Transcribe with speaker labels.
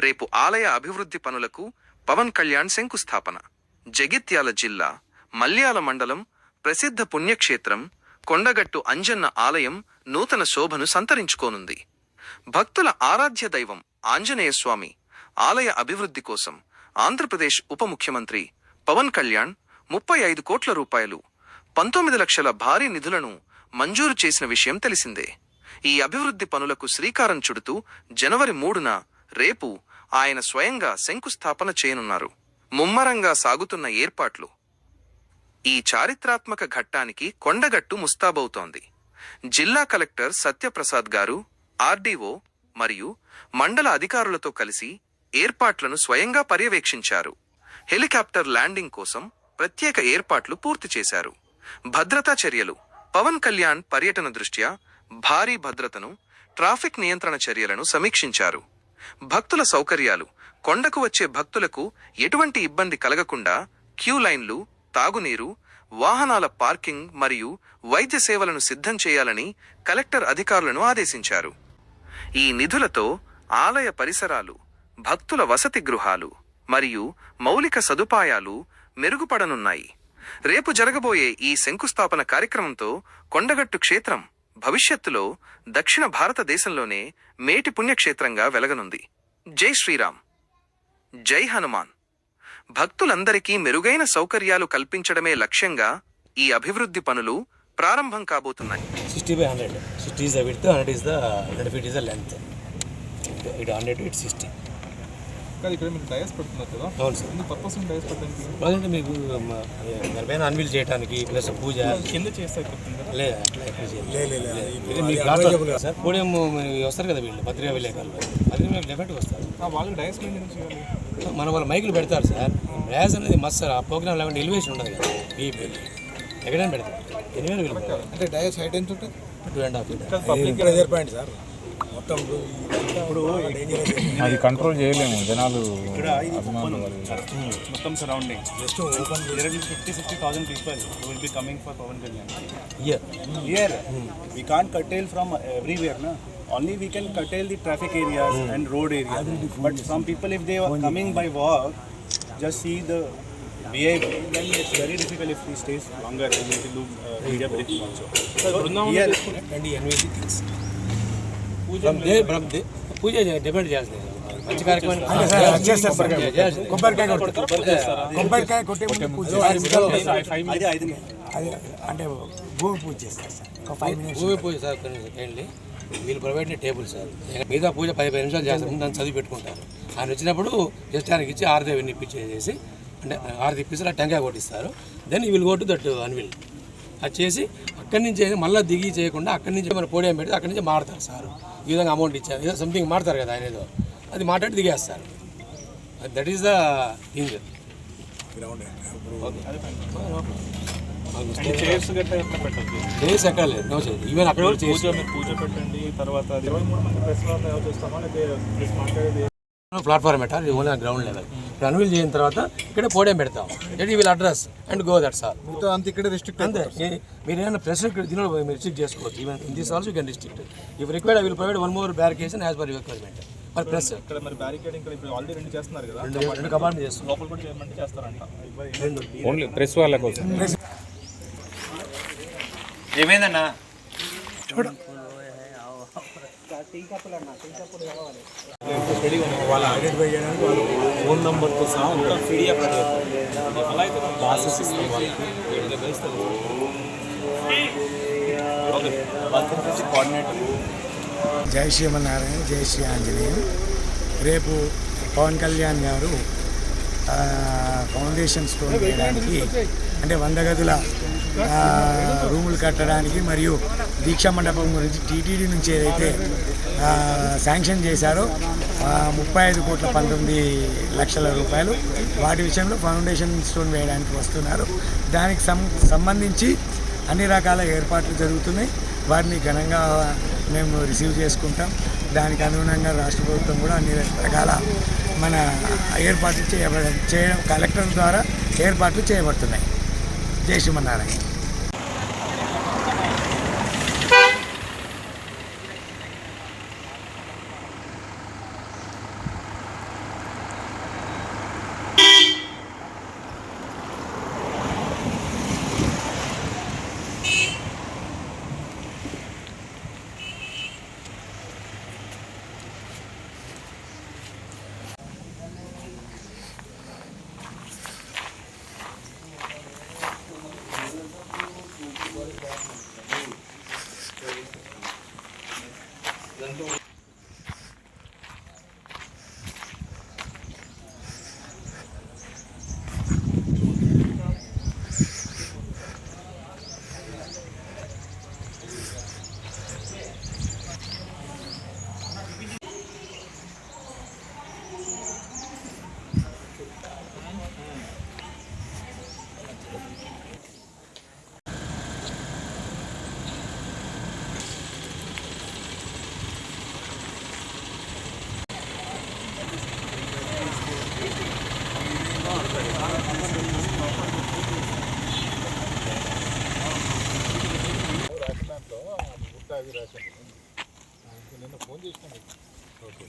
Speaker 1: రేపు ఆలయ అభివృద్ధి పనులకు పవన్ కళ్యాణ్ శంకుస్థాపన. జగిత్యాల జిల్లా మల్యాల మండలం ప్రసిద్ధ పుణ్యక్షేత్రం కొండగట్టు అంజన్న ఆలయం నూతన శోభను సంతరించుకోనుంది. భక్తుల ఆరాధ్య దైవం ఆంజనేయస్వామి ఆలయ అభివృద్ధి కోసం ఆంధ్రప్రదేశ్ ఉప ముఖ్యమంత్రి పవన్ కళ్యాణ్ 35 కోట్ల రూపాయలు 19 లక్షల భారీ నిధులను మంజూరు చేసిన విషయం తెలిసిందే. ఈ అభివృద్ధి పనులకు శ్రీకారం చుడుతూ జనవరి 3న రేపు ఆయన స్వయంగా శంకుస్థాపన చేయనున్నారు. ముమ్మరంగా సాగుతున్న ఏర్పాట్లు. ఈ చారిత్రాత్మక ఘట్టానికి కొండగట్టు ముస్తాబవుతోంది. జిల్లా కలెక్టర్ సత్యప్రసాద్ గారు ఆర్డీఓ మరియు మండల అధికారులతో కలిసి ఏర్పాట్లను స్వయంగా పర్యవేక్షించారు. హెలికాప్టర్ ల్యాండింగ్ కోసం ప్రత్యేక ఏర్పాట్లు పూర్తి చేశారు. భద్రతా చర్యలు. పవన్ కళ్యాణ్ పర్యటన దృష్ట్యా భారీ భద్రతను, ట్రాఫిక్ నియంత్రణ చర్యలను సమీక్షించారు. భక్తుల సౌకర్యాలు. కొండకు వచ్చే భక్తులకు ఎటువంటి ఇబ్బంది కలగకుండా క్యూ లైన్లు, తాగునీరు, వాహనాల పార్కింగ్ మరియు వైద్య సేవలను సిద్ధం చేయాలని కలెక్టర్ అధికారులను ఆదేశించారు. ఈ నిధులతో ఆలయ పరిసరాలు, భక్తుల వసతి గృహాలు మరియు మౌలిక సదుపాయాలు మెరుగుపడనున్నాయి. రేపు జరగబోయే ఈ శంకుస్థాపన కార్యక్రమంతో కొండగట్టు క్షేత్రం భవిష్యత్తులో దక్షిణ భారతదేశంలోనే మేటి పుణ్యక్షేత్రంగా వెలగనుంది. జై శ్రీరామ్, జై హనుమాన్. భక్తులందరికీ మెరుగైన సౌకర్యాలు కల్పించడమే లక్ష్యంగా ఈ అభివృద్ధి పనులు ప్రారంభం కాబోతున్నాయి.
Speaker 2: 60/100. 60 is the width, 100 is the 100 feet is the length. It 100 to 60.
Speaker 3: ఇక్కడ మీరు డయాస్ పెడుతున్నారు కదా?
Speaker 2: అవును సార్.
Speaker 3: ఎందుకు పర్పస్ డయాస్ పెట్టడానికి?
Speaker 2: అదంటే మీకు దానిపైన అన్వీల్ చేయడానికి ప్లస్ పూజ
Speaker 3: కింద చేస్తారు
Speaker 2: లేదా అట్లా ఎక్కువ చేయాలి సార్. పూడేం వస్తారు కదా వీళ్ళు పత్రికా విలేకరులు, అది మేము డెఫినెట్గా వస్తారు.
Speaker 3: వాళ్ళు డయాస్ మెయింటైన్ చేయాలి.
Speaker 2: మన వాళ్ళు మైకులు పెడతారు సార్. డయాస్ అనేది మస్తు సార్. ఆ ప్రోగ్రామ్ లేకుండా ఎలివేషన్ ఉండదు కదా, ఎక్కడైనా పెడతారు. ఎనిమిది వీళ్ళు
Speaker 4: అంటే డయాస్ హైట్ ఎంత ఉంటుంది?
Speaker 2: 2.5 feet.
Speaker 4: Public pressure point sir. మొత్తం ఇప్పుడు
Speaker 5: అది కంట్రోల్ చేయలేము. జనాలు
Speaker 3: మొత్తం surrounding
Speaker 4: just open
Speaker 3: 50,000 people will be coming for Pawan Kalyan.
Speaker 6: Here we can't curtail from everywhere, na. Only we can curtail the traffic areas and road areas. But some people, if they are coming by walk, just see the behave, then it's very difficult if he stays longer. We need to look media briefing also. So here
Speaker 2: and the NVC things. పూజ depend చేస్తుంది. మంచి కార్యక్రమం
Speaker 4: కొబ్బరికాయ కొట్టే పూజ అంటే భూమి పూజ చేస్తారు sir. 5 minutes
Speaker 2: భూమి పూజ సార్. ఏంటి వీళ్ళు ప్రొవైడ్ టేబుల్ సార్. మిగతా పూజ 15 నిమిషాలు చేస్తారు. దాన్ని చదివి పెట్టుకుంటారు. ఆయన వచ్చినప్పుడు జస్ట్ ఆయనకి ఇచ్చి ఆరతి వినిపించేసి, అంటే ఆరతి ఇప్పిస్తారు, ఆ టెంకాయ కొట్టిస్తారు. దెన్ ఈ will go to that anvil. అది చేసి అక్కడి నుంచి మళ్ళీ దిగి చేయకుండా అక్కడి నుంచి మన పోడియం పెడితే అక్కడి నుంచి మారుతారు సార్. ఈ విధంగా అమౌంట్ ఇచ్చారు, ఏదో సంథింగ్ మారుతారు కదా ఆయన, ఏదో అది మాట్లాడి దిగేస్తారు. That is the thing. చేసి ఎక్కడ లేదు, నో చేసి ఈవెన్ అక్కడ
Speaker 3: పూజ పెట్టండి. తర్వాత
Speaker 2: ప్లాట్ఫామ్ పెట్టాలి. ఇది ఓన్లీ గ్రౌండ్ లెవెల్. అన్వీల్ చేసిన తర్వాత ఇక్కడే పోడియం పెడతాం. That will address and go that sir.
Speaker 4: అంత ఇక్కడ రిస్ట్రిక్ట్
Speaker 2: అంతే. మీరు ఏమైనా ప్రెస్ దీనిలో మీరు రిస్ట్రిక్ట్ చేసుకోవచ్చు. Even in this also you can restrict. If required I will provide 1 more barricade as per requirement. మరి ప్రెస్
Speaker 3: ఇక్కడ మరి బ్యారికేడింగ్ ఇప్పుడు ఆల్రెడీ 2 చేస్తున్నారు కదా,
Speaker 2: 2 కమాండ్ చేస్తున్నారు.
Speaker 3: లోపల కూడా చేయమంటే చేస్తారంట.
Speaker 5: ఓన్లీ ప్రెస్ వాళ్ళ కోసం.
Speaker 6: ఏమైందన్నా
Speaker 3: వాళ్ళు ఐడెంటిఫై చేయడానికి వాళ్ళు ఫోన్ నెంబర్తో సహా అంతా పీడిఎఫ్ అలా అయితే పాసెస్ ఇస్తాం వాళ్ళకి. కోఆర్డినేటర్
Speaker 4: జై శ్రీమన్నారాయణ, జై శ్రీ ఆంజనేయం. రేపు పవన్ కళ్యాణ్ గారు ఫౌండేషన్ స్టోన్ వేయడానికి, అంటే 100 గదుల రూములు కట్టడానికి మరియు దీక్షా మండపం గురించి టీటీడీ నుంచి ఏదైతే శాంక్షన్ చేశారో 35 కోట్ల 19 లక్షల రూపాయలు, వాటి విషయంలో ఫౌండేషన్ స్టోన్ వేయడానికి వస్తున్నారు. దానికి సంబంధించి అన్ని రకాల ఏర్పాట్లు జరుగుతున్నాయి. వాటిని ఘనంగా మేము రిసీవ్ చేసుకుంటాం. దానికి అనుగుణంగా రాష్ట్ర ప్రభుత్వం కూడా అన్ని రకాల మన ఏర్పాట్లు చేయడం కలెక్టర్ ద్వారా ఏర్పాట్లు చేయబడుతున్నాయి. జై శ్రీమన్నారాయణ.
Speaker 7: నిన్న ఫోన్ చేసినాను. ఓకే